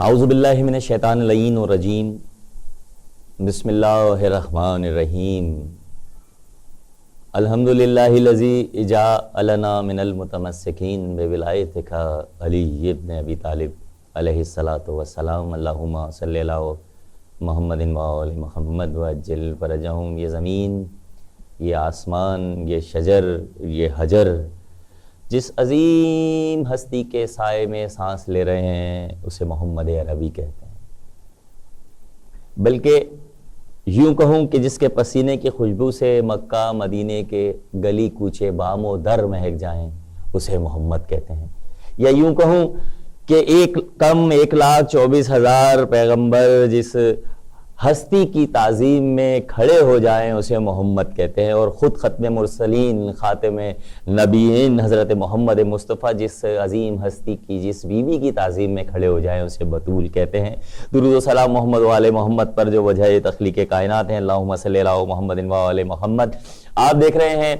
اعوذ باللہ من الشیطان اللعین الرجیم بسم اللہ الرحمن الرحیم الحمدللہ الذی جعلنا من المتمسکین بولایتک علی ابن ابی طالب علیہ الصلاۃ والسلام اللہم صلی اللہ محمد وآل محمد وعجل فرجہم۔ یہ زمین، یہ آسمان، یہ شجر، یہ حجر جس عظیم ہستی کے سائے میں سانس لے رہے ہیں اسے محمد عربی کہتے ہیں، بلکہ یوں کہوں کہ جس کے پسینے کی خوشبو سے مکہ مدینے کے گلی کوچے بام و در مہک جائیں اسے محمد کہتے ہیں، یا یوں کہوں کہ 1,24,000 پیغمبر جس ہستی کی تعظیم میں کھڑے ہو جائیں اسے محمد کہتے ہیں، اور خود ختم مرسلین خاتم نبیین حضرت محمد مصطفیٰ جس عظیم ہستی کی جس بیوی کی تعظیم میں کھڑے ہو جائیں اسے بطول کہتے ہیں۔ درود و سلام محمد و آل محمد پر جو وجہ تخلیق کائنات ہیں، اللہم صلی اللہ محمد و آل محمد۔ آپ دیکھ رہے ہیں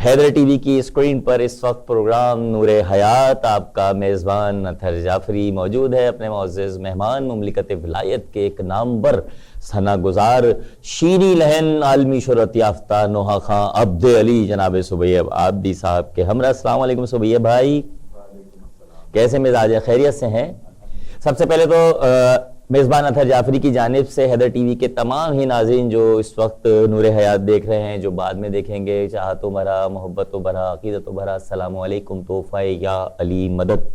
حیدر ٹی وی کی اسکرین پر اس وقت پروگرام نور حیات، آپ کا میزبان اطہر جعفری موجود ہے، اپنے معزز مہمان مملکت ولایت کے ایک نامور ثنا گزار شیریں لہن عالمی شہرت یافتہ نوحہ خاں عبد علی جناب سبیہ عابدی صاحب کے ہمراہ۔ السلام علیکم سبیہ بھائی، کیسے مزاج ہے؟ خیریت سے ہیں؟ سب سے پہلے تو میزبان اطہر جعفری کی جانب سے حیدر ٹی وی کے تمام ہی ناظرین جو اس وقت نور حیات دیکھ رہے ہیں، جو بعد میں دیکھیں گے، چاہتوں بھرا، محبتوں بھرا، عقیدتوں بھرا السلام علیکم، تحفہ یا علی مدد۔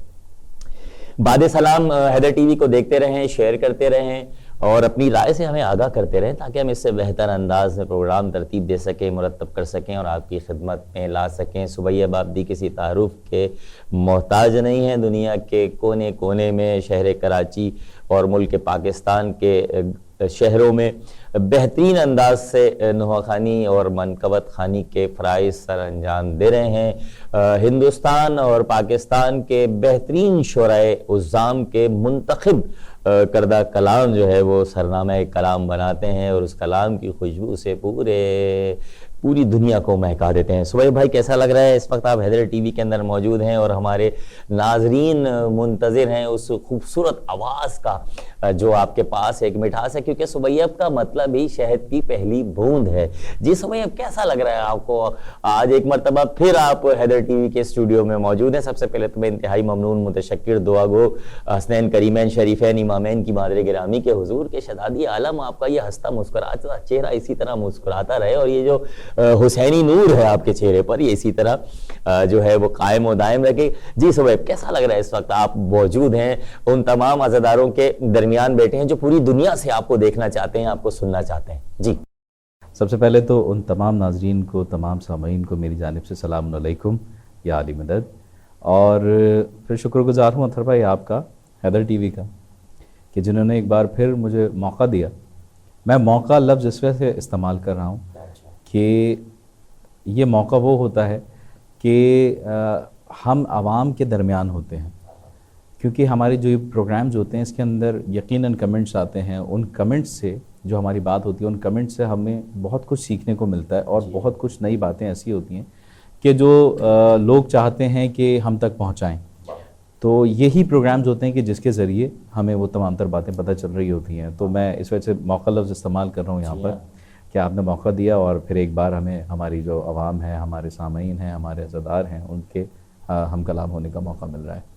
بعد سلام حیدر ٹی وی کو دیکھتے رہیں، شیئر کرتے رہیں اور اپنی رائے سے ہمیں آگاہ کرتے رہیں تاکہ ہم اس سے بہتر انداز میں پروگرام ترتیب دے سکیں، مرتب کر سکیں اور آپ کی خدمت میں لا سکیں۔ سبیہ عابدی کسی تعارف کے محتاج نہیں ہیں، دنیا کے کونے کونے میں شہر کراچی اور ملک پاکستان کے شہروں میں بہترین انداز سے نوحہ خوانی اور منقبت خوانی کے فرائض سر انجام دے رہے ہیں۔ ہندوستان اور پاکستان کے بہترین شعراء عظام کے منتخب کردہ کلام جو ہے وہ سرنامہ کلام بناتے ہیں اور اس کلام کی خوشبو سے پوری دنیا کو مہکا دیتے ہیں۔ سبیہ بھائی کیسا لگ رہا ہے؟ اس وقت آپ حیدر ٹی وی کے اندر موجود ہیں اور ہمارے ناظرین منتظر ہیں اس خوبصورت آواز کا جو آپ کے پاس ایک مٹھاس ہے، کیونکہ سبیہ کا مطلب ہی شہد کی پہلی بوند ہے۔ جی سبیہ کیسا لگ رہا ہے آپ کو؟ آج ایک مرتبہ پھر آپ حیدر ٹی وی کے اسٹوڈیو میں موجود ہیں۔ سب سے پہلے تو میں انتہائی ممنون، متشکر، دعا گو حسنین کریمین شریفین امامین کی مادر گرامی کے حضور کے شدادی عالم آپ کا یہ ہنستا مسکراتا چہرہ اسی طرح مسکراتا رہے، اور یہ جو حسینی نور ہے آپ کے چہرے پر یہ اسی طرح جو ہے وہ قائم و دائم رکھے۔ جی سبیہ کیسا لگ رہا ہے اس وقت آپ موجود ہیں ان تمام عزاداروں کے درمیان بیٹھے ہیں جو پوری دنیا سے آپ کو دیکھنا چاہتے ہیں، آپ کو سننا چاہتے ہیں؟ جی سب سے پہلے تو ان تمام ناظرین کو، تمام سامعین کو میری جانب سے سلام علیکم یا علی مدد، اور پھر شکر گزار ہوں اطہر بھائی آپ کا، حیدر ٹی وی کا، کہ جنہوں نے ایک بار پھر مجھے موقع دیا۔ میں موقع لفظ اس وجہ سے استعمال کر رہا ہوں کہ یہ موقع وہ ہوتا ہے کہ ہم عوام کے درمیان ہوتے ہیں، کیونکہ ہمارے جو یہ پروگرامز ہوتے ہیں اس کے اندر یقیناً کمنٹس آتے ہیں، ان کمنٹس سے جو ہماری بات ہوتی ہے ان کمنٹس سے ہمیں بہت کچھ سیکھنے کو ملتا ہے، اور بہت کچھ نئی باتیں ایسی ہوتی ہیں کہ جو لوگ چاہتے ہیں کہ ہم تک پہنچائیں۔ تو یہی پروگرامز ہوتے ہیں کہ جس کے ذریعے ہمیں وہ تمام تر باتیں پتہ چل رہی ہوتی ہیں۔ تو میں اس وجہ سے موقع لفظ استعمال کر رہا ہوں یہاں پر کہ آپ نے موقع دیا، اور پھر ایک بار ہمیں ہماری جو عوام ہے، ہمارے سامعین ہیں، ہمارے عزادار ہیں، ان کے ہم کلام ہونے کا موقع مل رہا ہے،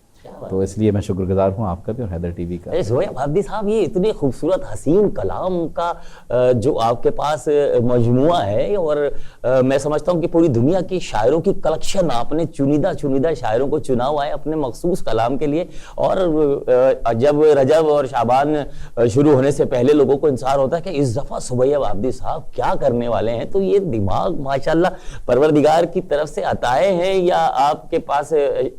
تو اس لیے میں شکر گزار ہوں آپ کا بھی اور حیدر ٹی وی کا۔ سبیہ عابدی صاحب یہ اتنے خوبصورت حسین کلام کا جو آپ کے پاس مجموعہ ہے، اور میں سمجھتا ہوں کہ پوری دنیا کی شاعروں کی کلیکشن آپ نے چنیدہ شاعروں کو چنا ہوا ہے اپنے مخصوص کلام کے لیے، اور جب رجب اور شعبان شروع ہونے سے پہلے لوگوں کو انتظار ہوتا ہے کہ اس دفعہ سبیہ عابدی صاحب کیا کرنے والے ہیں، تو یہ دماغ ماشاءاللہ پروردگار کی طرف سے عطائے ہیں، یا آپ کے پاس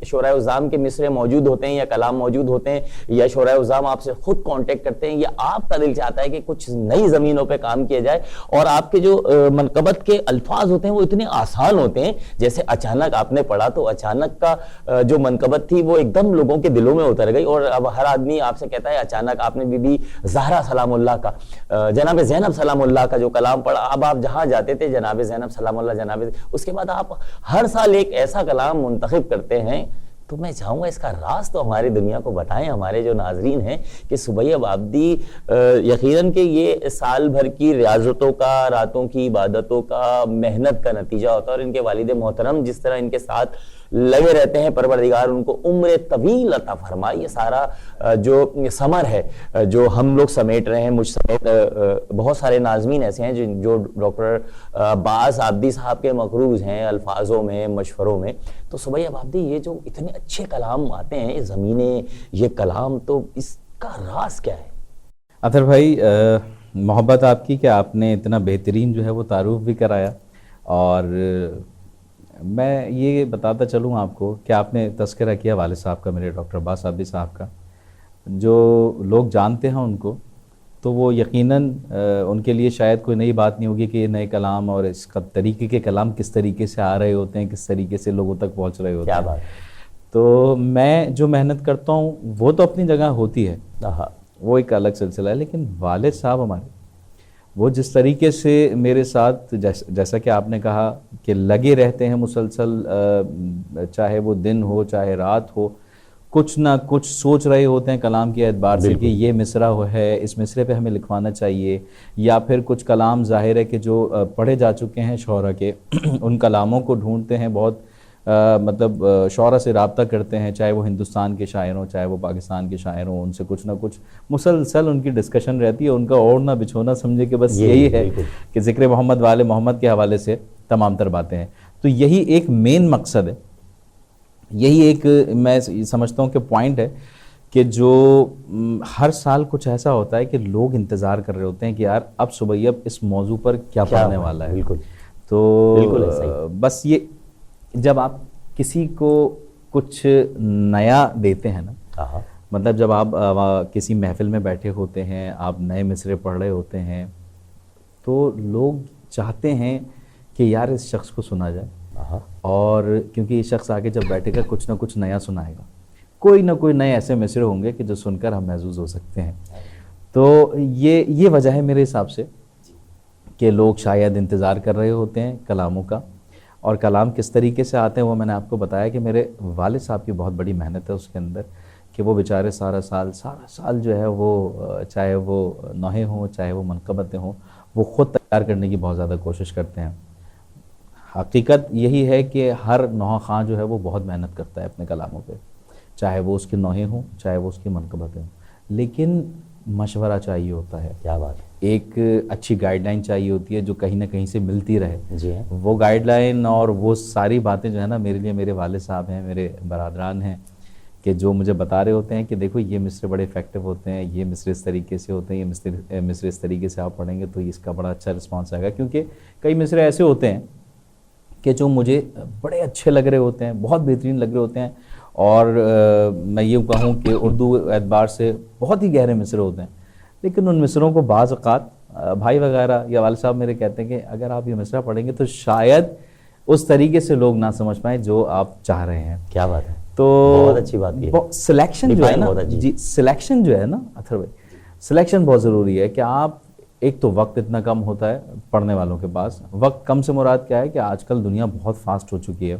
شعراء عظام کے مصرے موجود ہوتے ہیں یا کلام موجود ہوتے ہیں، یا شعراء عظام آپ سے خود کانٹیکٹ کرتے ہیں، یا آپ کا دل چاہتا ہے کہ کچھ نئی زمینوں پہ کام کیا جائے، اور آپ کے جو منقبت کے الفاظ ہوتے ہیں وہ اتنے آسان ہوتے ہیں، جیسے اچانک آپ نے پڑھا تو اچانک کا جو منقبت تھی وہ ایک دم لوگوں کے دلوں میں اتر گئی، اور اب ہر آدمی آپ سے کہتا ہے اچانک آپ نے بی بی زہرا سلام اللہ کا، جناب زینب سلام اللہ کا جو کلام پڑھا، اب آپ جہاں جاتے تھے جناب زینب سلام اللہ، اس کے بعد آپ ہر سال ایک ایسا کلام منتخب کرتے ہیں تو میں چاہوں گا اس کا راز تو ہماری دنیا کو بتائیں ہمارے جو ناظرین ہیں کہ سبیہ آبدی یقیناً کہ یہ سال بھر کی ریاضتوں کا، راتوں کی عبادتوں کا، محنت کا نتیجہ ہوتا ہے، اور ان کے والد محترم جس طرح ان کے ساتھ لگے رہتے ہیں، پروردگار ان کو عمر طویل عطا فرمائے۔ یہ سارا جو ثمر ہے جو ہم لوگ سمیٹ رہے ہیں، مجھ سمیت بہت سارے ناظمین ایسے ہیں جو ڈاکٹر عباس عابدی صاحب کے مقروض ہیں الفاظوں میں، مشوروں میں۔ تو سبیہ آبدی یہ جو اتنے اچھے کلام آتے ہیں زمینیں، یہ کلام، تو اس کا راز کیا ہے؟ اطہر بھائی، محبت آپ کی کہ آپ نے اتنا بہترین جو ہے وہ تعارف بھی کرایا، اور میں یہ بتاتا چلوں آپ کو کہ آپ نے تذکرہ کیا والد صاحب کا، میرے ڈاکٹر عباس عابدی صاحب کا۔ جو لوگ جانتے ہیں ان کو تو وہ یقیناً ان کے لیے شاید کوئی نئی بات نہیں ہوگی کہ یہ نئے کلام اور اس کا طریقے کے کلام کس طریقے سے آ رہے ہوتے ہیں، کس طریقے سے لوگوں تک پہنچ رہے ہوتے ہیں۔ کیا بات ہے! تو میں جو محنت کرتا ہوں وہ تو اپنی جگہ ہوتی ہے، وہ ایک الگ سلسلہ ہے، لیکن والد صاحب ہمارے وہ جس طریقے سے میرے ساتھ، جیسا کہ آپ نے کہا کہ لگے رہتے ہیں مسلسل، چاہے وہ دن ہو چاہے رات ہو، کچھ نہ کچھ سوچ رہے ہوتے ہیں کلام کے اعتبار سے کہ یہ مصرع ہے، اس مصرے پہ ہمیں لکھوانا چاہیے، یا پھر کچھ کلام ظاہر ہے کہ جو پڑھے جا چکے ہیں شعراء کے، ان کلاموں کو ڈھونڈتے ہیں، بہت مطلب شعراء سے رابطہ کرتے ہیں، چاہے وہ ہندوستان کے شاعر ہوں چاہے وہ پاکستان کے شاعر ہوں، ان سے کچھ نہ کچھ مسلسل ان کی ڈسکشن رہتی ہے، ان کا اوڑھنا بچھونا سمجھے کہ بس یہی ہے کہ ذکر محمد والے محمد کے حوالے سے تمام تر باتیں ہیں۔ تو یہی ایک مین مقصد ہے، یہی ایک میں سمجھتا ہوں کہ پوائنٹ ہے کہ جو ہر سال کچھ ایسا ہوتا ہے کہ لوگ انتظار کر رہے ہوتے ہیں کہ یار اب سبیہ اس موضوع پر کیا پڑھنے والا ہے۔ تو بس یہ جب آپ کسی کو کچھ نیا دیتے ہیں نا، مطلب جب آپ کسی محفل میں بیٹھے ہوتے ہیں، آپ نئے مصرے پڑھ رہے ہوتے ہیں، تو لوگ چاہتے ہیں کہ یار اس شخص کو سنا جائے، اور کیونکہ یہ شخص آگے جب بیٹھے گا کچھ نہ کچھ نیا سنائے گا، کوئی نہ کوئی نئے ایسے مصرے ہوں گے کہ جو سن کر ہم محظوظ ہو سکتے ہیں۔ تو یہ وجہ ہے میرے حساب سے کہ لوگ شاید انتظار کر رہے ہوتے ہیں کلاموں کا، اور کلام کس طریقے سے آتے ہیں وہ میں نے آپ کو بتایا کہ میرے والد صاحب کی بہت بڑی محنت ہے اس کے اندر، کہ وہ بیچارے سارا سال جو ہے وہ چاہے وہ نوحے ہوں چاہے وہ منقبتیں ہوں، وہ خود تیار کرنے کی بہت زیادہ کوشش کرتے ہیں۔ حقیقت یہی ہے کہ ہر نوحہ خواں جو ہے وہ بہت محنت کرتا ہے اپنے کلاموں پہ، چاہے وہ اس کے نوحے ہوں چاہے وہ اس کی منقبتیں ہوں، لیکن مشورہ چاہیے ہوتا ہے، کیا بات ہے، ایک اچھی گائیڈ لائن چاہیے ہوتی ہے جو کہیں نہ کہیں سے ملتی رہے۔ جی ہاں، وہ گائیڈ لائن اور وہ ساری باتیں جو ہے نا، میرے لیے میرے والد صاحب ہیں، میرے برادران ہیں، کہ جو مجھے بتا رہے ہوتے ہیں کہ دیکھو یہ مصرے بڑے افیکٹو ہوتے ہیں، یہ مصرے اس طریقے سے ہوتے ہیں، یہ مصرے اس طریقے سے آپ پڑھیں گے تو اس کا بڑا اچھا رسپانس آئے گا، کیونکہ کئی مصرے ایسے ہوتے ہیں کہ جو مجھے بڑے اچھے لگ رہے ہوتے ہیں، بہت بہترین لگ رہے ہوتے ہیں، اور میں یہ کہوں کہ اردو اعتبار سے بہت ہی گہرے مصرے ہوتے ہیں، لیکن ان مصروں کو بعض اوقات بھائی وغیرہ یا والد صاحب میرے کہتے ہیں کہ اگر آپ یہ مصرع پڑھیں گے تو شاید اس طریقے سے لوگ نہ سمجھ پائیں جو آپ چاہ رہے ہیں۔ کیا بات ہے، تو بہت اچھی بات کی، سلیکشن جو ہے نا، جی سلیکشن جو ہے نا اطہر بھائی، سلیکشن بہت ضروری ہے، کہ آپ ایک تو وقت اتنا کم ہوتا ہے پڑھنے والوں کے پاس، وقت کم سے مراد کیا ہے کہ آج کل دنیا بہت فاسٹ ہو چکی ہے،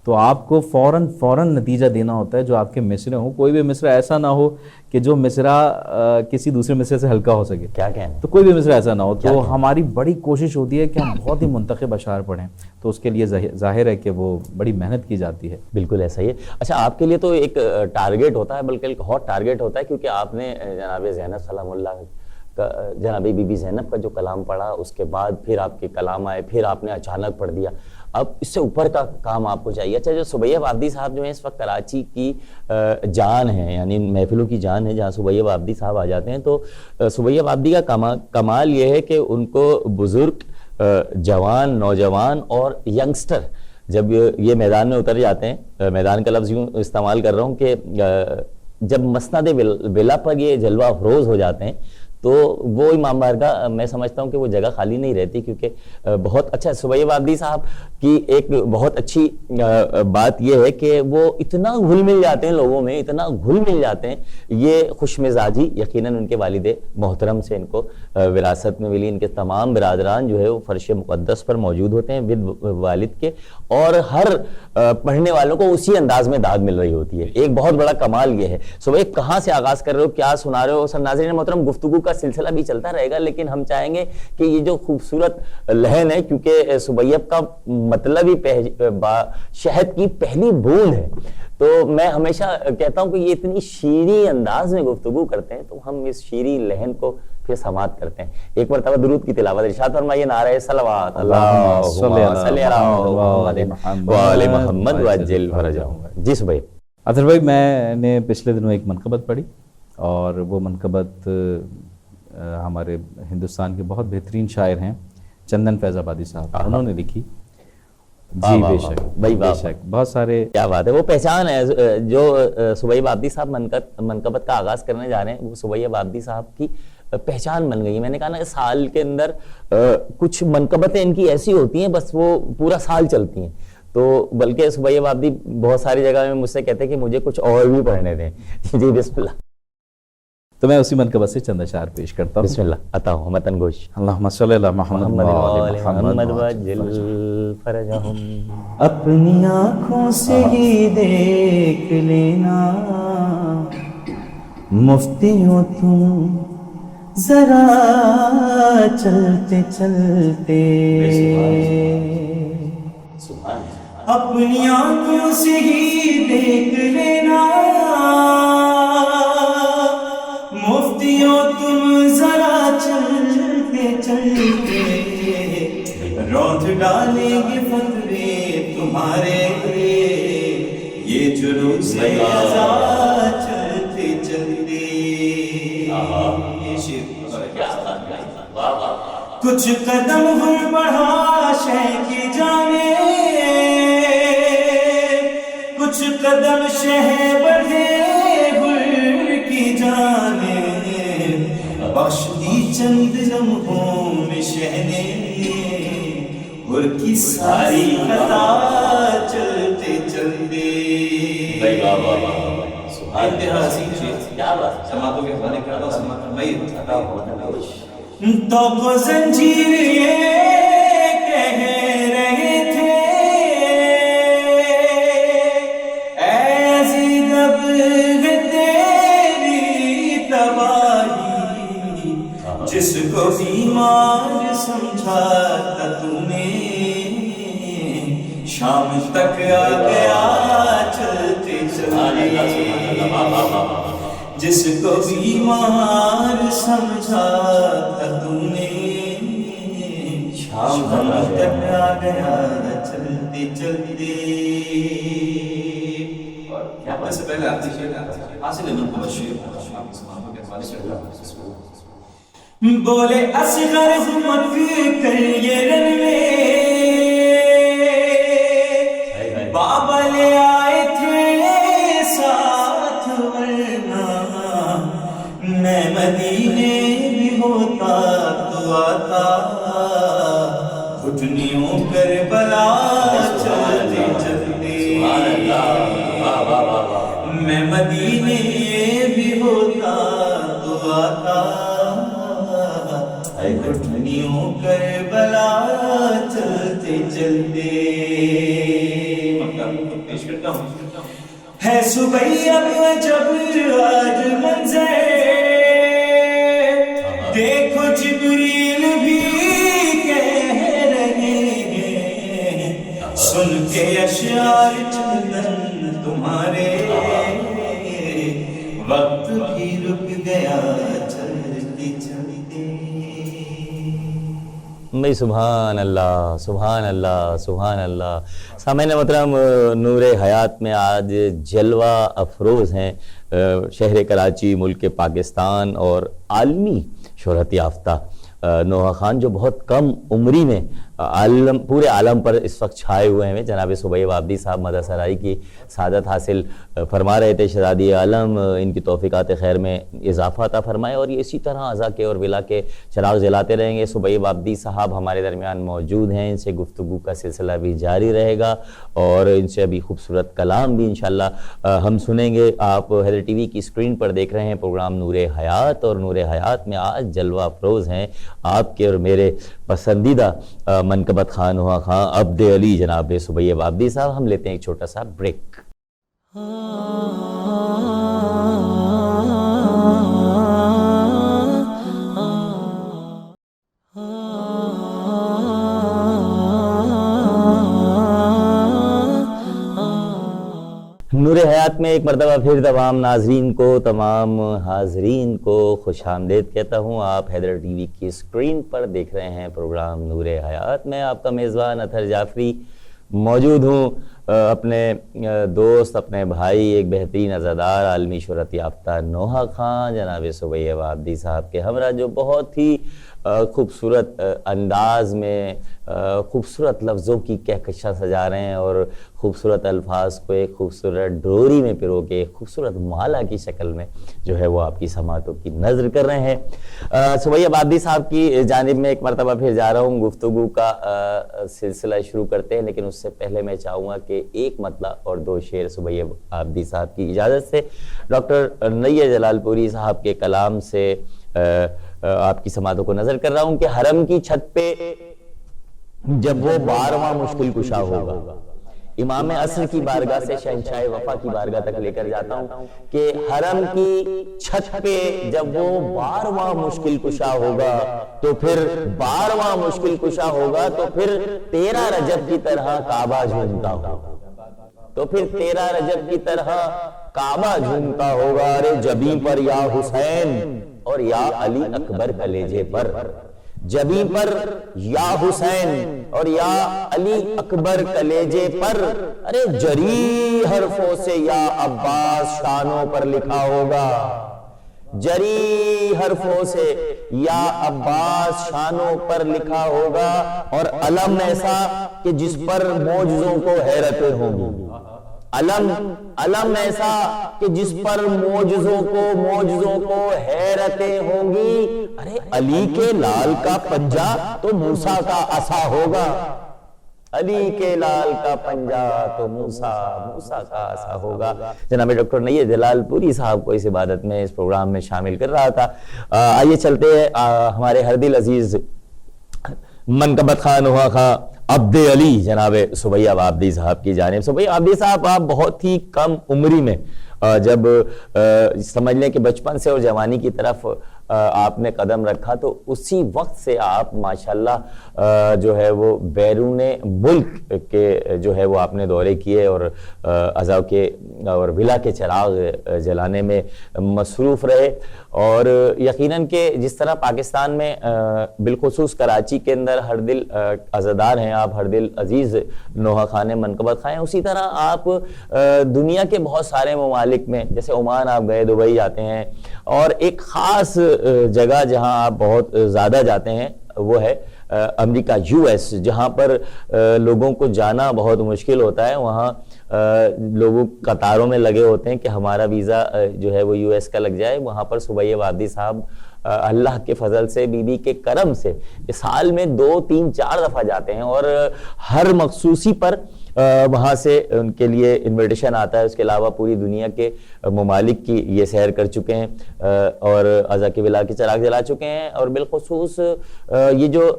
تو آپ کو فوراً نتیجہ دینا ہوتا ہے جو آپ کے مصرے ہوں، کوئی بھی مصرع ایسا نہ ہو کہ جو مصرع کسی دوسرے مصرے سے ہلکا ہو سکے، کیا کہنا، تو کوئی بھی مصرع ایسا نہ ہو۔ تو ہماری بڑی کوشش ہوتی ہے کہ ہم بہت ہی منتخب اشعار پڑھیں، تو اس کے لیے ظاہر ہے کہ وہ بڑی محنت کی جاتی ہے۔ بالکل ایسا ہی ہے۔ اچھا، آپ کے لیے تو ایک ٹارگیٹ ہوتا ہے، بلکہ ایک ہاٹ ٹارگیٹ ہوتا ہے، کیونکہ آپ نے جناب زینب سلام اللہ کا، جناب بی بی زینب کا جو کلام پڑھا، اس کے بعد پھر آپ کے کلام آئے، پھر آپ نے اچانک پڑھ دیا، اب اس سے اوپر کا کام آپ کو چاہیے۔ اچھا، جو سبیہ آبدی صاحب جو ہیں اس وقت کراچی کی جان ہے، یعنی محفلوں کی جان ہے، جہاں سبیہ آبدی صاحب آ جاتے ہیں، تو سبیہ آبدی کا کمال یہ ہے کہ ان کو بزرگ، جوان، نوجوان اور ینگسٹر جب یہ میدان میں اتر جاتے ہیں، میدان کا لفظ یوں استعمال کر رہا ہوں کہ جب مسند ولا پر یہ جلوہ افروز ہو جاتے ہیں، تو وہ امام بارگاہ میں سمجھتا ہوں کہ وہ جگہ خالی نہیں رہتی، کیونکہ بہت اچھا سبیہ آبادی صاحب کی ایک بہت اچھی بات یہ ہے کہ وہ اتنا گھل مل جاتے ہیں لوگوں میں، اتنا گھل مل جاتے ہیں. یہ خوش مزاجی یقیناً ان کے والد محترم سے ان کو وراثت میں ملی. ان کے تمام برادران جو ہے وہ فرش مقدس پر موجود ہوتے ہیں ود والد کے، اور ہر پڑھنے والوں کو اسی انداز میں داد مل رہی ہوتی ہے. ایک بہت بڑا کمال یہ ہے. سبیہ کہاں سے آغاز کر رہے ہو، کیا سنا رہے ہو؟ سر ناظرین محترم، گفتگو کا سلسلہ بھی چلتا رہے گا، لیکن ہم چاہیں گے کہ یہ جو خوبصورت لہن ہے، کیونکہ سبیب کا مطلب ہی شہد کی پہلی بوند ہے، تو میں ہمیشہ کہتا ہوں کہ یہ اتنی شیریں انداز میں گفتگو کرتے ہیں، تو ہم اس شیریں لہن کو پھر سماعت کرتے ہیں. ایک مرتبہ درود کی تلاوت ارشاد فرمائیے. نعرہ صلوات اللہم صلی علی محمد وآل محمد وعجل فرجہم. جی سبیہ. اطہر بھائی، میں نے پچھلے دنوں ایک منقبت پڑھی، اور وہ منقبت ہمارے ہندوستان کے بہت بہترین شاعر ہیں چندن فیض آبادی صاحب، انہوں نے لکھی. جی بے شک بھائی، بے شک، بہت سارے. کیا بات ہے، وہ پہچان ہے جو سبیہ آبادی صاحب منقبت کا آغاز کرنے جا رہے ہیں، وہ سبیہ آبادی صاحب کی پہچان بن گئی. میں نے کہا نا، سال کے اندر کچھ منقبتیں ان کی ایسی ہوتی ہیں بس وہ پورا سال چلتی ہیں. تو بلکہ سبیہ آبادی بہت ساری جگہ میں مجھ سے کہتے ہیں کہ مجھے کچھ اور بھی پڑھنے دیں. جی بسم اللہ. تو میں اسی منقبت سے چند اشعار پیش کرتا ہوں. بسم اللہ. عطا ہو متن گوش. اللہم صلی علی محمد وآل محمد وعجل فرجہم. اپنی آنکھوں سے ہی دیکھ لینا مفتیوں تم ذرا چلتے چلتے، اپنی آنکھوں سے ہی دیکھ لینا مفتیوں تم ذرا چلتے چلتے، روت ڈالیں گے فتوے تمہارے یہ جلوس ازا چلتے چلتے. کچھ قدم ہم بڑھا شہ کی جانے، کچھ قدم شہ بڑھے گل کی جانے، بخش دی چند لمحوں میں شہنے گر کی ساری خطا چلتے چلتے. انتہا سیکھے سماعتوں کے حوالے کرتا ہوں. سماعت میت عطا ہو. تو کو زنجیر یہ کہہ رہے تھے اے زید اب ہے تیری تباہی، جس کو بیمار سمجھا تھا تمہیں شام تک آ گیا چلتے چلتے، جس کو بیمار سمجھا تھا تم نے شام تک آ گیا چلتے چلتے. اور سے پہلے آپ دیکھیے حاصل منقبت شعر بولے اصغر مت کر یہ رن میں بابا لے آئے تھے ساتھ، ورنہ میں مدینے بھی ہوتا تو آتا گھٹنیوں کربلا چلتے چلتے. میں مدینے بھی ہوتا تو آتا گھٹنیوں کربلا چلتے چلتے. پیش کرتا ہوں. ہے سبیہ جب آج منظر دیکھو جبریل بھی کہہ رہے ہیں، سن کے اشعار چندن تمہارے وقت بھی رک گیا چلتے چلتے. بھائی سبحان اللہ سبحان اللہ سبحان اللہ. سامعین محترم، نور حیات میں آج جلوہ افروز ہیں شہر کراچی، ملک پاکستان اور عالمی شہرت یافتہ نوحہ خان، جو بہت کم عمری میں عالم پورے عالم پر اس وقت چھائے ہوئے ہیں. جناب سبیہ وابدی صاحب مدہ سرائی کی سعادت حاصل فرما رہے تھے. شہزادی عالم ان کی توفیقات خیر میں اضافہ عطا فرمائے اور یہ اسی طرح عزا کے اور ولا کے چراغ جلاتے رہیں گے. سبیہ وابدی صاحب ہمارے درمیان موجود ہیں, ان سے گفتگو کا سلسلہ بھی جاری رہے گا اور ان سے ابھی خوبصورت کلام بھی انشاءاللہ ہم سنیں گے. آپ حیدر ٹی وی کی اسکرین پر دیکھ رہے ہیں پروگرام نور حیات, اور نور حیات میں آج جلوہ افروز ہیں آپ کے اور میرے پسندیدہ منقبت خان ہوا خان عبد علی جناب سبیہ وابدی صاحب. ہم لیتے ہیں ایک چھوٹا سا بریک. نور حیات میں ایک مرتبہ پھر تمام ناظرین کو, تمام حاضرین کو خوش آمدید کہتا ہوں. آپ حیدر ٹی وی کی اسکرین پر دیکھ رہے ہیں پروگرام نور حیات. میں آپ کا میزبان اطہر جعفری موجود ہوں اپنے دوست, اپنے بھائی, ایک بہترین عزادار, عالمی شہرت یافتہ نوحہ خان جناب سبیہ وابدی صاحب کے ہمراہ, جو بہت ہی خوبصورت انداز میں خوبصورت لفظوں کی کہکشاں سجا رہے ہیں اور خوبصورت الفاظ کو ایک خوبصورت ڈوری میں پرو کے ایک خوبصورت مالا کی شکل میں جو ہے وہ آپ کی سماعتوں کی نظر کر رہے ہیں. سبیہ وابدی صاحب کی جانب میں ایک مرتبہ پھر جا رہا ہوں. گفتگو کا سلسلہ شروع کرتے ہیں, لیکن اس سے پہلے میں چاہوں گا کہ ایک مطلع اور دو شعر سبیہ وابدی صاحب کی اجازت سے ڈاکٹر نیر جلال پوری صاحب کے کلام سے آپ کی سماعتوں کو نظر کر رہا ہوں کہ حرم کی چھت پہ جب وہ 12واں مشکل کشا ہوگا. امام عصر کی بارگاہ سے شہنشاہ وفا کی بارگاہ تک لے کر جاتا ہوں کہ حرم کی چھت پہ جب وہ 12واں مشکل کشا ہوگا تو پھر 12واں مشکل کشا ہوگا تو پھر 13 رجب کی طرح کعبہ جھومتا ہوگا, تو پھر 13 رجب کی طرح کعبہ جھومتا ہوگا. ارے جبیں پر یا حسین اور یا علی اکبر کلیجے پر, جبیں پر یا حسین اور یا علی اکبر کلیجے پر, ارے جری حرفوں سے یا عباس شانوں پر لکھا ہوگا, جری حرفوں سے یا عباس شانوں پر لکھا ہوگا. اور علم ایسا کہ جس پر معجزوں کو حیرتیں ہوں گی, علم ایسا کہ جس پر معجزوں کو حیرتیں ہوں گی. ارے علی کے لال کا پنجہ تو موسیٰ کا عصا ہوگا, علی کے لال کا پنجہ تو موسیٰ کا عصا ہوگا. جناب ڈاکٹر نیر جلال پوری صاحب کو اس عبادت میں اس پروگرام میں شامل کر رہا تھا. آئیے چلتے ہیں ہمارے ہر دل عزیز منقبت خان ہوا خان عبد علی جناب سبیہ وابدی صاحب کی جانب. سبیہ وابدی صاحب آپ بہت ہی کم عمری میں جب سمجھ لیں کہ بچپن سے اور جوانی کی طرف آپ نے قدم رکھا تو اسی وقت سے آپ ماشاءاللہ جو ہے وہ بیرون ملک کے جو ہے وہ آپ نے دورے کیے اور عزا کے اور ولا کے چراغ جلانے میں مصروف رہے. اور یقیناً کہ جس طرح پاکستان میں بالخصوص کراچی کے اندر ہر دل عزادار ہیں آپ, ہر دل عزیز نوحہ خان منقبت خان ہیں, اسی طرح آپ دنیا کے بہت سارے ممالک میں, جیسے عمان آپ گئے, دبئی جاتے ہیں, اور ایک خاص جگہ جہاں آپ بہت زیادہ جاتے ہیں وہ ہے امریکہ US, جہاں پر لوگوں کو جانا بہت مشکل ہوتا ہے. وہاں لوگوں قطاروں میں لگے ہوتے ہیں کہ ہمارا ویزا جو ہے وہ US کا لگ جائے. وہاں پر سبیہ وابدی صاحب اللہ کے فضل سے, بی بی کے کرم سے سال میں 2 3 4 دفعہ جاتے ہیں اور ہر مخصوصی پر وہاں سے ان کے لیے انویٹیشن آتا ہے. اس کے علاوہ پوری دنیا کے ممالک کی یہ سیر کر چکے ہیں اور عزا کے ولا کے چراغ جلا چکے ہیں. اور بالخصوص یہ جو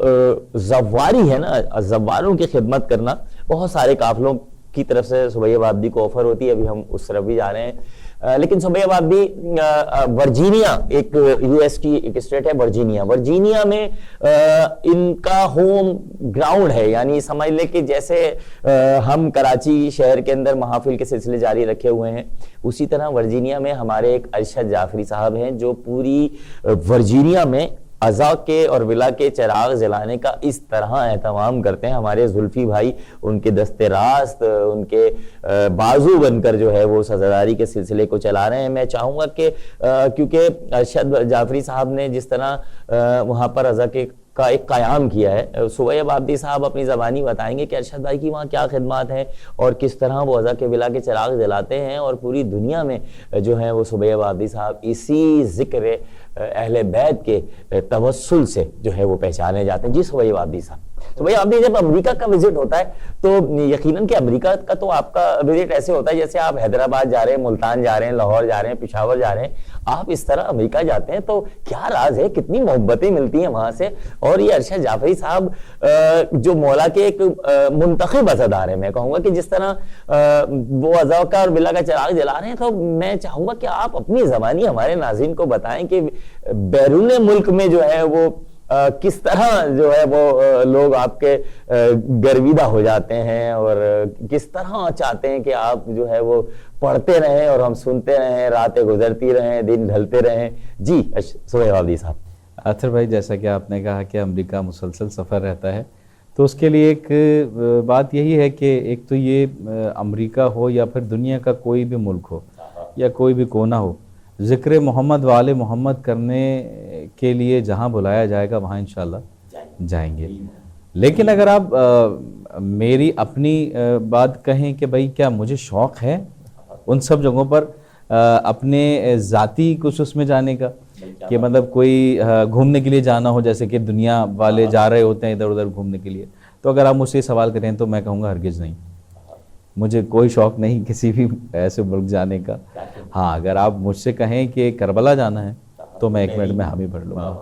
زواری ہے نا, زواروں کی خدمت کرنا, بہت سارے قافلوں کی طرف سے سبیہ وابدی کو آفر ہوتی ہے. ابھی ہم اس طرف بھی جا رہے ہیں, لیکن سبیہ وابدی ورجینیا, ایک US کی ایک اسٹیٹ ہے ورجینیا میں ان کا ہوم گراؤنڈ ہے. یعنی سمجھ لے کہ جیسے ہم کراچی شہر کے اندر محافل کے سلسلے جاری رکھے ہوئے ہیں, اسی طرح ورجینیا میں ہمارے ایک ارشد جعفری صاحب ہیں جو پوری ورجینیا میں عزا کے اور ولا کے چراغ جلانے کا اس طرح اہتمام کرتے ہیں. ہمارے زلفی بھائی ان کے دست راست, ان کے بازو بن کر جو ہے وہ عزاداری کے سلسلے کو چلا رہے ہیں. میں چاہوں گا کہ کیونکہ ارشد جعفری صاحب نے جس طرح وہاں پر عزا کے کا ایک قیام کیا ہے. صبیب عابدی صاحب اپنی زبانی بتائیں گے کہ ارشد بھائی کی وہاں کیا خدمات ہیں اور کس طرح وہ عزا کے بلا کے چراغ جلاتے ہیں, اور پوری دنیا میں جو ہے وہ صبیب عابدی صاحب اسی ذکر اہل بیت کے توسل سے جو ہے وہ پہچانے جاتے ہیں. جی صبیب عابدی صاحب, صبیب عابدی جب امریکہ کا وزٹ ہوتا ہے تو یقیناً کہ امریکہ کا تو آپ کا وزٹ ایسے ہوتا ہے جیسے آپ حیدرآباد جا رہے ہیں, ملتان جا رہے ہیں, لاہور جا رہے ہیں, پشاور جا رہے ہیں, آپ اس طرح امریکہ جاتے ہیں, تو کیا راز ہے, کتنی محبتیں ملتی ہیں وہاں سے. اور یہ ارشد جعفری صاحب جو مولا کے ایک منتخب عزادار ہیں, میں کہوں گا کہ جس طرح وہ عزا کا اور بلا کا چراغ جلا رہے ہیں, تو میں چاہوں گا کہ آپ اپنی زبانی ہمارے ناظرین کو بتائیں کہ بیرون ملک میں جو ہے وہ کس طرح جو ہے وہ لوگ آپ کے گرویدہ ہو جاتے ہیں, اور کس طرح چاہتے ہیں کہ آپ جو ہے وہ پڑھتے رہیں اور ہم سنتے رہیں, راتیں گزرتی رہیں, دن ڈھلتے رہیں. جی صبیب عابدی صاحب. اطہر بھائی, جیسا کہ آپ نے کہا کہ امریکہ مسلسل سفر رہتا ہے, تو اس کے لیے ایک بات یہی ہے کہ ایک تو یہ امریکہ ہو یا پھر دنیا کا کوئی بھی ملک ہو یا کوئی بھی کونا ہو, ذکر محمد وآل محمد کرنے کے لیے جہاں بلایا جائے گا وہاں انشاءاللہ جائیں گے. لیکن اگر آپ میری اپنی بات کہیں کہ بھائی کیا مجھے شوق ہے ان سب جگہوں پر اپنے ذاتی کچھ اس میں جانے کا, کہ مطلب کوئی گھومنے کے لیے جانا ہو جیسے کہ دنیا والے جا رہے ہوتے ہیں ادھر ادھر گھومنے کے لیے, تو اگر آپ مجھ سے سوال کریں تو میں کہوں گا ہرگز نہیں, مجھے کوئی شوق نہیں کسی بھی ایسے ملک جانے کا. ہاں اگر آپ مجھ سے کہیں کہ کربلا جانا ہے تو میں 1 منٹ میں حامی بھر لوں گا,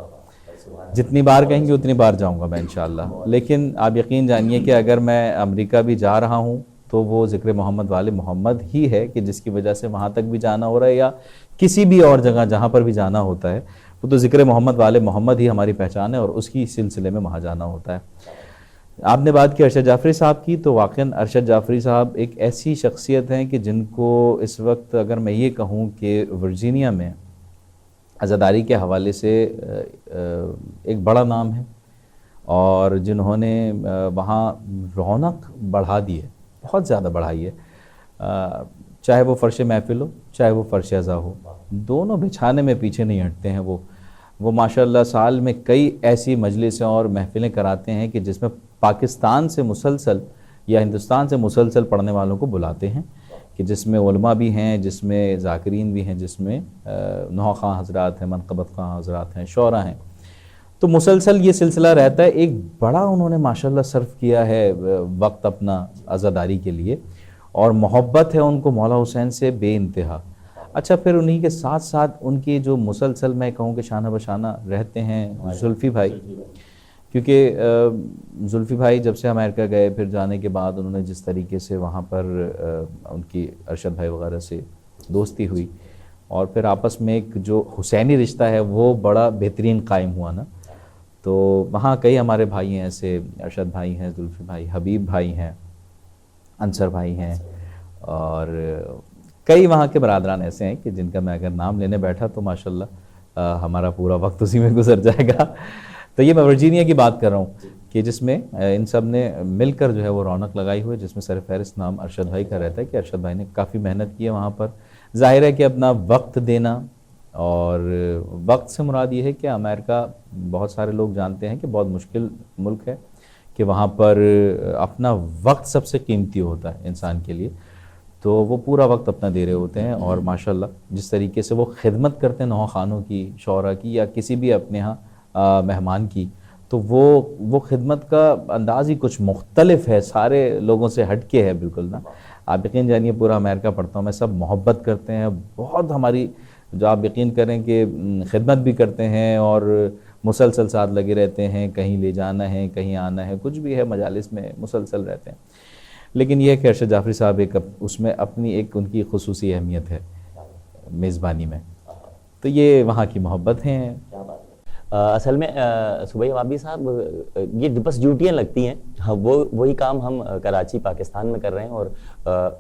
جتنی بار کہیں گے اتنی بار جاؤں گا میں انشاءاللہ. لیکن آپ یقین جانیے کہ اگر میں امریکہ بھی جا رہا ہوں تو وہ ذکر محمد والے محمد ہی ہے کہ جس کی وجہ سے وہاں تک بھی جانا ہو رہا ہے, یا کسی بھی اور جگہ جہاں پر بھی جانا ہوتا ہے وہ تو ذکر محمد والے محمد ہی ہماری پہچان ہے, اور اس کی سلسلے میں وہاں جانا ہوتا ہے. آپ نے بات کی ارشد جعفری صاحب کی, تو واقعاً ارشد جعفری صاحب ایک ایسی شخصیت ہیں کہ جن کو اس وقت اگر میں یہ کہوں کہ ورجینیا میں عزاداری کے حوالے سے ایک بڑا نام ہے, اور جنہوں نے وہاں رونق بڑھا دی ہے, بہت زیادہ بڑھائی ہے, چاہے وہ فرش محفل ہو چاہے وہ فرش عزا ہو, دونوں بچھانے میں پیچھے نہیں ہٹتے ہیں. وہ ماشاءاللہ سال میں کئی ایسی مجلسیں اور محفلیں کراتے ہیں کہ جس میں پاکستان سے مسلسل یا ہندوستان سے مسلسل پڑھنے والوں کو بلاتے ہیں, کہ جس میں علماء بھی ہیں, جس میں ذاکرین بھی ہیں, جس میں نوحہ خواں حضرات ہیں, منقبت خواں حضرات ہیں, شعراء ہیں. تو مسلسل یہ سلسلہ رہتا ہے. ایک بڑا انہوں نے ماشاءاللہ صرف کیا ہے وقت اپنا عزاداری کے لیے, اور محبت ہے ان کو مولا حسین سے بے انتہا. اچھا پھر انہی کے ساتھ ساتھ ان کی جو مسلسل میں کہوں کہ شانہ بشانہ رہتے ہیں زلفی بھائی, کیونکہ زلفی بھائی جب سے امریکہ گئے پھر جانے کے بعد انہوں نے جس طریقے سے وہاں پر ان کی ارشد بھائی وغیرہ سے دوستی ہوئی, اور پھر آپس میں ایک جو حسینی رشتہ ہے وہ بڑا بہترین قائم ہوا نا. تو وہاں کئی ہمارے بھائی ہیں, ایسے ارشد بھائی ہیں, زلفی بھائی, حبیب بھائی ہیں, انصر بھائی ہیں, اور کئی وہاں کے برادران ایسے ہیں کہ جن کا میں اگر نام لینے بیٹھا تو ماشاءاللہ ہمارا پورا وقت اسی میں گزر جائے گا. تو یہ میں ورجینیا کی بات کر رہا ہوں کہ جس میں ان سب نے مل کر جو ہے وہ رونق لگائی ہوئی, جس میں سر فہرست نام ارشد بھائی کا رہتا ہے کہ ارشد بھائی نے کافی محنت کی ہے وہاں پر. ظاہر ہے کہ اپنا وقت دینا, اور وقت سے مراد یہ ہے کہ امریکہ بہت سارے لوگ جانتے ہیں کہ بہت مشکل ملک ہے, کہ وہاں پر اپنا وقت سب سے قیمتی ہوتا ہے انسان کے لیے, تو وہ پورا وقت اپنا دے رہے ہوتے ہیں. اور ماشاءاللہ جس طریقے سے وہ خدمت کرتے ہیں نوحہ خانوں کی, شعراء کی, یا کسی بھی اپنے ہاں مہمان کی, تو وہ خدمت کا انداز ہی کچھ مختلف ہے, سارے لوگوں سے ہٹ کے ہے بالکل نا. آپ یقین جانیے پورا امریکہ پڑھتا ہوں میں, سب محبت کرتے ہیں بہت ہماری, جو آپ یقین کریں کہ خدمت بھی کرتے ہیں اور مسلسل ساتھ لگے رہتے ہیں, کہیں لے جانا ہے کہیں آنا ہے, کچھ بھی ہے مجالس میں مسلسل رہتے ہیں. لیکن یہ کہ ارشد جعفری صاحب ایک اس میں اپنی ایک ان کی خصوصی اہمیت ہے میزبانی میں, تو یہ وہاں کی محبت ہیں. اصل میں صبیب عابدی صاحب یہ بس ڈیوٹیاں لگتی ہیں, وہی کام ہم کراچی پاکستان میں کر رہے ہیں, اور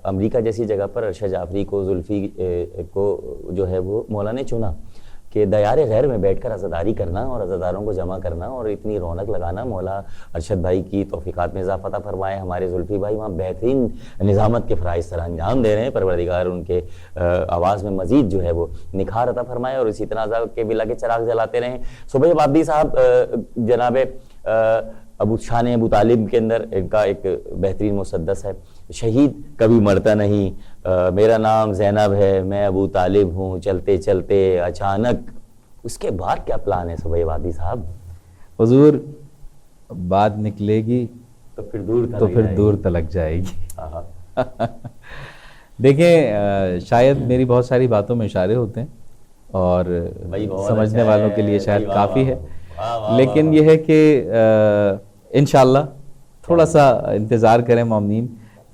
امریکہ جیسی جگہ پر ارشد جعفری کو, زلفی کو جو ہے وہ مولا نے چنا کہ دیار غیر میں بیٹھ کر عزاداری کرنا اور عزاداروں کو جمع کرنا اور اتنی رونق لگانا، مولا ارشد بھائی کی توفیقات میں اضافہ عطا فرمائے. ہمارے زلفی بھائی وہاں بہترین نظامت کے فرائض سر انجام دے رہے ہیں. پروردگار ان کے آواز میں مزید جو ہے وہ نکھار عطا فرمائے اور اسی طرح کے بلا کے چراغ جلاتے رہیں. صبح عابدی صاحب جناب شان ابو طالب کے اندر ان کا ایک بہترین مسدس ہے، شہید کبھی مرتا نہیں، میرا نام زینب ہے، میں ابو طالب ہوں، چلتے چلتے اچانک. اس کے بعد کیا پلان ہے صبح عابدی صاحب؟ حضور بات نکلے گی تو پھر دور تلک جائے گی. دیکھیں شاید میری بہت ساری باتوں میں اشارے ہوتے ہیں اور سمجھنے والوں کے لیے شاید کافی ہے، لیکن یہ ہے کہ انشاءاللہ تھوڑا سا انتظار کریں مومنین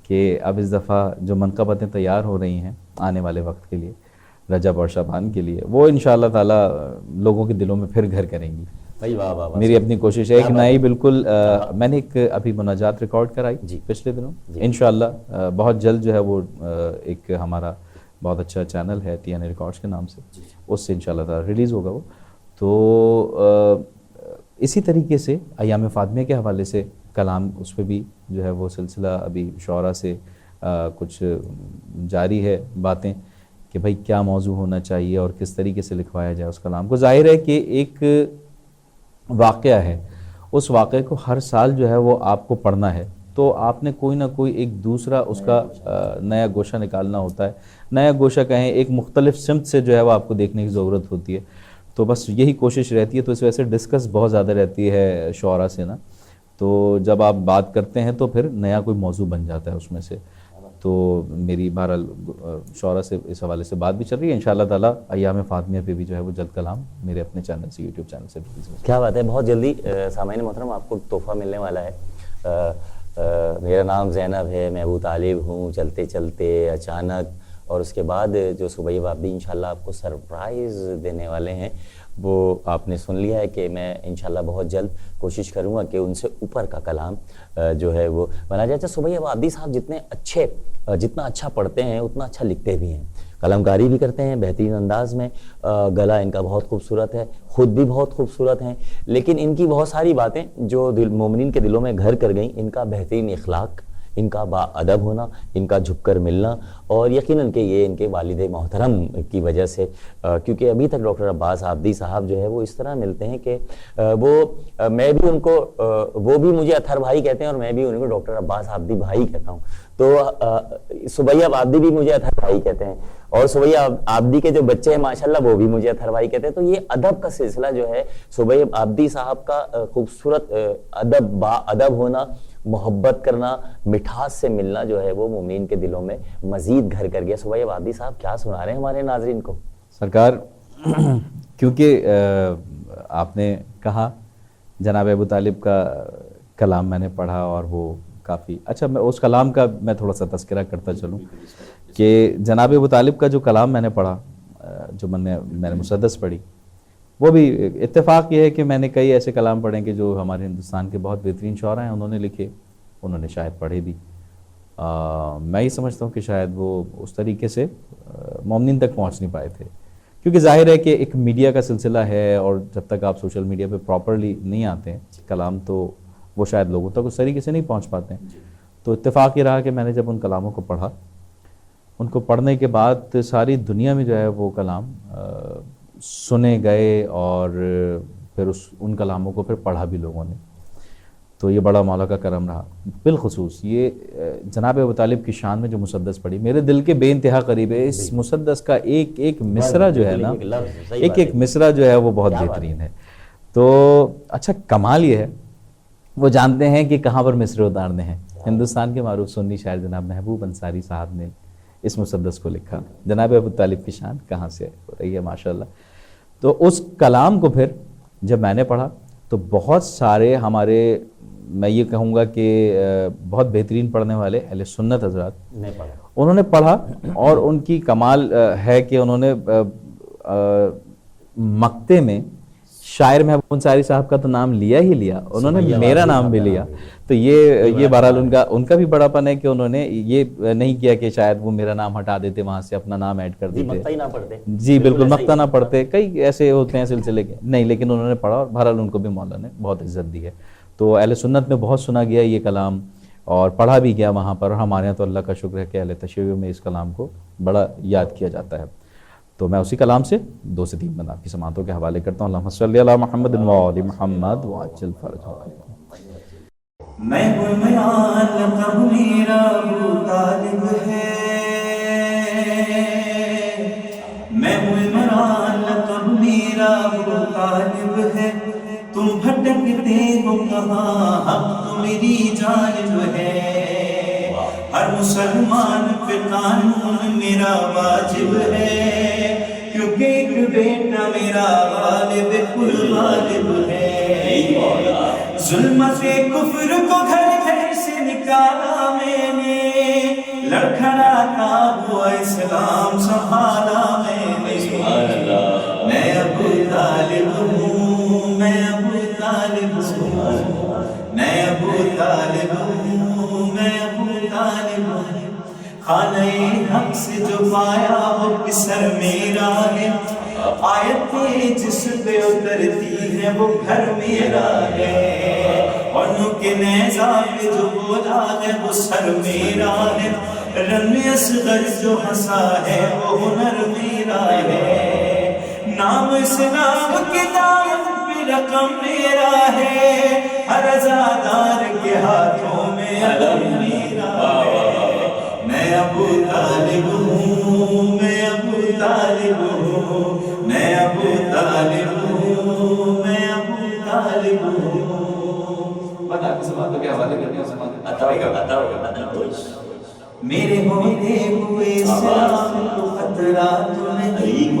کہ اب اس دفعہ جو منقبتیں تیار ہو رہی ہیں آنے والے وقت کے لیے، رجب اور شعبان کے لیے، وہ انشاءاللہ تعالی لوگوں کے دلوں میں پھر گھر کریں گی. میری اپنی کوشش ہے. ایک نئی بالکل میں نے ایک ابھی مناجات ریکارڈ کرائی پچھلے دنوں، انشاءاللہ بہت جلد جو ہے وہ ایک ہمارا بہت اچھا چینل ہے TN ریکارڈز کے نام سے، اس سے انشاءاللہ تعالی ریلیز ہوگا وہ. تو اسی طریقے سے ایام فاطمیہ کے حوالے سے کلام، اس پہ بھی جو ہے وہ سلسلہ ابھی شعراء سے کچھ جاری ہے باتیں کہ بھائی کیا موضوع ہونا چاہیے اور کس طریقے سے لکھوایا جائے اس کلام کو. ظاہر ہے کہ ایک واقعہ ہے، اس واقعے کو ہر سال جو ہے وہ آپ کو پڑھنا ہے، تو آپ نے کوئی نہ کوئی ایک دوسرا اس کا نیا گوشہ نکالنا ہوتا ہے. نیا گوشہ کہیں، ایک مختلف سمت سے جو ہے وہ آپ کو دیکھنے کی ضرورت ہوتی ہے. تو بس یہی کوشش رہتی ہے. تو اس وجہ سے ڈسکس بہت زیادہ رہتی ہے شعراء سے نا. تو جب آپ بات کرتے ہیں تو پھر نیا کوئی موضوع بن جاتا ہے اس میں سے. تو میری بہرحال شعراء سے اس حوالے سے بات بھی چل رہی ہے. انشاءاللہ تعالیٰ ایام فاطمیہ پہ بھی جو ہے وہ جلد کلام میرے اپنے چینل سے، یوٹیوب چینل سے ریلیز ہوگا. کیا بات ہے، بہت جلدی سامعین محترم آپ کو تحفہ ملنے والا ہے. میرا نام زینب ہے، میں ابو طالب ہوں، چلتے چلتے اچانک، اور اس کے بعد جو صبح عابدی انشاءاللہ آپ کو سرپرائز دینے والے ہیں وہ آپ نے سن لیا ہے کہ میں انشاءاللہ بہت جلد کوشش کروں گا کہ ان سے اوپر کا کلام جو ہے وہ بنا جائے. صبح عابدی صاحب جتنا اچھا پڑھتے ہیں اتنا اچھا لکھتے بھی ہیں، قلم کاری بھی کرتے ہیں بہترین انداز میں. گلا ان کا بہت خوبصورت ہے، خود بھی بہت خوبصورت ہیں، لیکن ان کی بہت ساری باتیں جو مومنین کے دلوں میں گھر کر گئیں، ان کا بہترین اخلاق، ان کا با ادب ہونا، ان کا جھک کر ملنا، اور یقیناً کہ یہ ان کے والد محترم کی وجہ سے، کیونکہ ابھی تک ڈاکٹر عباس عابدی صاحب جو ہے وہ اس طرح ملتے ہیں کہ میں بھی ان کو، وہ بھی مجھے اطہر بھائی کہتے ہیں اور میں بھی ان کو ڈاکٹر عباس عابدی بھائی کہتا ہوں. تو سبیہ عابدی بھی مجھے اطہر بھائی کہتے ہیں، اور سبیہ عابدی کے جو بچے ہیں ماشاءاللہ وہ بھی مجھے اطہر بھائی کہتے ہیں. تو یہ ادب کا سلسلہ جو ہے، سبیہ عابدی صاحب کا خوبصورت ادب، با ادب ہونا، محبت کرنا، مٹھاس سے ملنا جو ہے وہ مومنین کے دلوں میں مزید گھر کر گیا. سبیہ عابدی صاحب کیا سنا رہے ہیں ہمارے ناظرین کو؟ سرکار کیونکہ آپ نے کہا جناب ابو طالب کا کلام میں نے پڑھا اور وہ کافی اچھا، میں اس کلام کا میں تھوڑا سا تذکرہ کرتا چلوں کہ جناب ابو طالب کا جو کلام میں نے پڑھا، جو میں نے مسدس پڑھی، وہ بھی اتفاق یہ ہے کہ میں نے کئی ایسے کلام پڑھے کہ جو ہمارے ہندوستان کے بہت بہترین شعراء ہیں انہوں نے لکھے، انہوں نے شاید پڑھے بھی. میں یہ سمجھتا ہوں کہ شاید وہ اس طریقے سے مومنین تک پہنچ نہیں پائے تھے، کیونکہ ظاہر ہے کہ ایک میڈیا کا سلسلہ ہے، اور جب تک آپ سوشل میڈیا پہ پراپرلی نہیں آتے ہیں کلام تو وہ شاید لوگوں تک اس طریقے سے نہیں پہنچ پاتے ہیں. تو اتفاق یہ رہا کہ میں نے جب ان کلاموں کو پڑھا، ان کو پڑھنے کے بعد ساری دنیا میں جو ہے وہ کلام سنے گئے، اور پھر ان کلاموں کو پھر پڑھا بھی لوگوں نے. تو یہ بڑا مولا کا کرم رہا. بالخصوص یہ جناب ابو طالب کی شان میں جو مسدس پڑھی میرے دل کے بے انتہا قریب ہے. اس مسدس کا ایک ایک مصرع جو ہے نا، ایک ایک مصرع جو ہے وہ بہت بہترین ہے. تو اچھا کمال یہ ہے، وہ جانتے ہیں کہ کہاں پر مصرع اتارنے ہیں. ہندوستان کے معروف سنی شاعر جناب محبوب انصاری صاحب نے اس مسدس کو لکھا، جناب ابو طالب کی شان کہاں سے ہو رہی ہے ماشاءاللہ. تو اس کلام کو پھر جب میں نے پڑھا تو بہت سارے ہمارے، میں یہ کہوں گا کہ بہت بہترین پڑھنے والے اہل سنت حضرات انہوں نے پڑھا، اور ان کی کمال ہے کہ انہوں نے مقطع میں شاعر محبوب انصاری صاحب کا تو نام لیا ہی لیا, انہوں نے میرا نام بھی لیا. تو یہ بہرحال ان کا بھی بڑا پن ہے کہ انہوں نے یہ نہیں کیا کہ شاید وہ میرا نام ہٹا دیتے, وہاں سے اپنا نام ایڈ کر دیتے. جی بالکل, مقطع نہ پڑھتے, کئی ایسے ہوتے ہیں سلسلے کے, نہیں, لیکن انہوں نے پڑھا اور بہرحال ان کو بھی مولا نے بہت عزت دی ہے. تو اہل سنت میں بہت سنا گیا یہ کلام اور پڑھا بھی گیا وہاں پر. ہمارے یہاں تو اللہ کا شکر ہے کہ اہل تشیع میں اس کلام کو بڑا یاد کیا جاتا ہے. تو میں اسی کلام سے 2 سے 3 بند آپ کی سماعتوں کے حوالے کرتا ہوں. اللہم صلی علی محمد و علی محمد وعجل فرجہ. میں میرا لقب میرا ابو طالب ہے, میں میرا لقب میرا ابو طالب ہے. تم بھٹکتے ہو کہاں, حق تو میری جانب ہے. ہر مسلمان پہ قانون میرا واجب ہے, کیونکہ ایک بیٹا میرا غالب کل غالب ہے. ظلمت کفر کو گھر گھر سے نکالا میں نے, لڑکھڑا تھا وہ اسلام سنبھالا میں نے. میں ابو طالب ہوں, میں ابو طالب ہوں, میں ابو طالب ہوں, میں ابو طالب ہوں. خانہ حق سے جو پایا وہ پسر میرا ہے, آیتیں جس پہ اترتی ہے وہ گھر میرا ہے. اور نو کے نیزہ پہ جو بولا ہے وہ سر میرا ہے. رن اصغر جو ہنسا ہے وہ ہنر میرا ہے. نام اسلام کے دامن پہ رقم میرا ہے, ہر عزادار کے ہاتھوں میں علم میرا ہے. میں ابو طالب ہوں, میں ابو طالب ہوں, میں ابو طالب ہوں, میں ابو طالب ہوں. بتا کے سماعتوں کے حوالے کرتے ہیں. میرے ہوتے ہوئے اسلام کو خطرہ تو نہیں,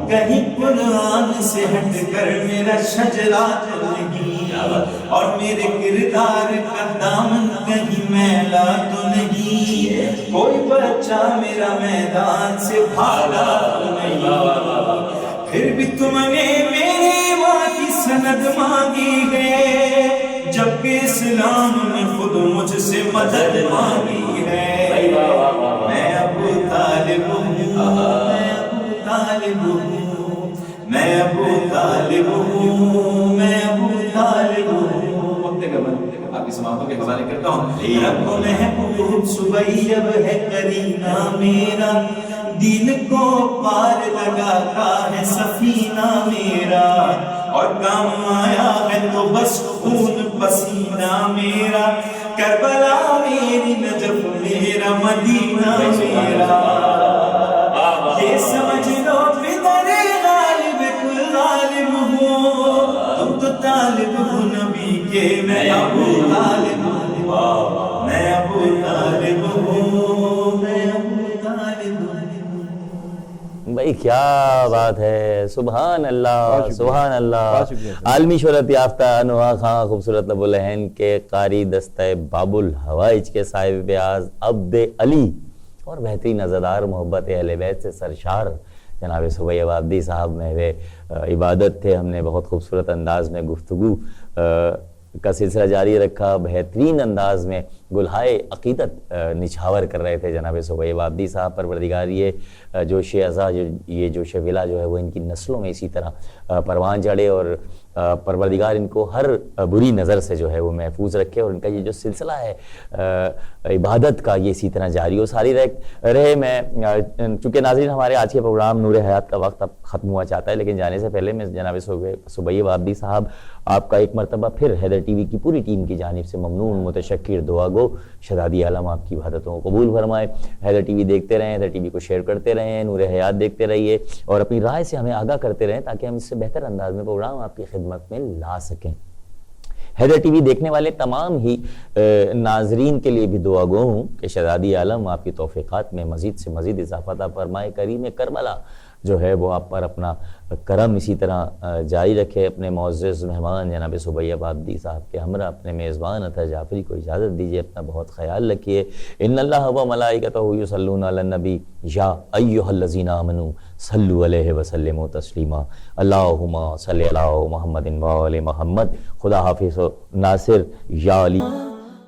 کہیں قرآن سے ہٹ کر میرا شجرہ تو نہیں, اور میرے کردار کا دامن کہیں میلا تو نہیں. کوئی بچہ میرا میدان سے بھاگا تو نہیں. پھر بھی تم نے میری ماں کی سند مانگی ہے, جبکہ اسلام نے خود مجھ سے مدد مانگی ہے. میں ابو طالب ہوں, میں ابو طالب ہوں, میں ابو طالب ہوں, میں ابو طالب ہوں. وقت کا بند آپ کی سماعتوں کے حوالے کرتا ہوں. رب محبوب سبیب ہے کرینہ میرا, دین کو پار لگاتا ہے سفینہ میرا. اور کام آیا ہے تو بس خون پسینہ میرا. کربلا میری نجف میرا مدینہ میرا. یہ سمجھ لو پدر غالب کل غالب ہوں, تم تو طالب ہو نبی کے, میں ابو طالب ہوں, میں ابو طالب ہوں, میں ابو طالب ہوں. بھائی کیا بات ہے, سبحان اللہ سبحان اللہ. عالمی شہرت یافتہ انوار خان خوبصورت لب العین کے قاری دستہ باب الحوائج کے صاحب بیاض عبد علی اور بہترین عزادار محبت اہل بیت سے سرشار جناب سبیہ عابدی صاحب محو عبادت تھے. ہم نے بہت خوبصورت انداز میں گفتگو کا سلسلہ جاری رکھا, بہترین انداز میں گلہائے عقیدت نچھاور کر رہے تھے جناب سبیہ عابدی صاحب. پروردگار یہ جوش ازا, یہ جوش ولا جو ہے وہ ان کی نسلوں میں اسی طرح پروان چڑھے, اور پروردگار ان کو ہر بری نظر سے جو ہے وہ محفوظ رکھے, اور ان کا یہ جو سلسلہ ہے عبادت کا یہ اسی طرح جاری و ساری رہے. میں چونکہ ناظرین ہمارے آج کے پروگرام نور حیات کا وقت اب ختم ہوا چاہتا ہے, لیکن جانے سے پہلے میں جناب سبیہ عابدی صاحب آپ کا ایک مرتبہ پھر حیدر ٹی وی کی پوری ٹیم کی جانب سے ممنون متشکر دعا گو. شہزادی عالم آپ کی عبادتوں کو قبول فرمائے. حیدر ٹی وی دیکھتے رہیں, حیدر ٹی وی کو شیئر کرتے رہیں, نور حیات دیکھتے رہیے, اور اپنی رائے سے ہمیں آگاہ کرتے رہیں تاکہ ہم اس سے بہتر انداز میں پروگرام آپ کی خدمت میں لا سکیں. حیدر ٹی وی دیکھنے والے تمام ہی ناظرین کے لیے بھی دعا گو ہوں کہ شہزادی عالم آپ کی توفیقات میں مزید سے مزید اضافہ عطا فرمائے. کریم کربلا جو ہے وہ آپ پر اپنا کرم اسی طرح جاری رکھے. اپنے معزز مہمان جناب سبیہ بابدی صاحب کے ہمراہ اپنے میزبان اطہر جعفری کو اجازت دیجیے. اپنا بہت خیال رکھیے. ان اللہ و ملائکتہ یصلون علی النبی یا ایھا الذین آمنوا صلوا علیہ وسلموا تسلیما. اللہم صلی علی محمد و آل محمد. خدا حافظ و ناصر یا علی.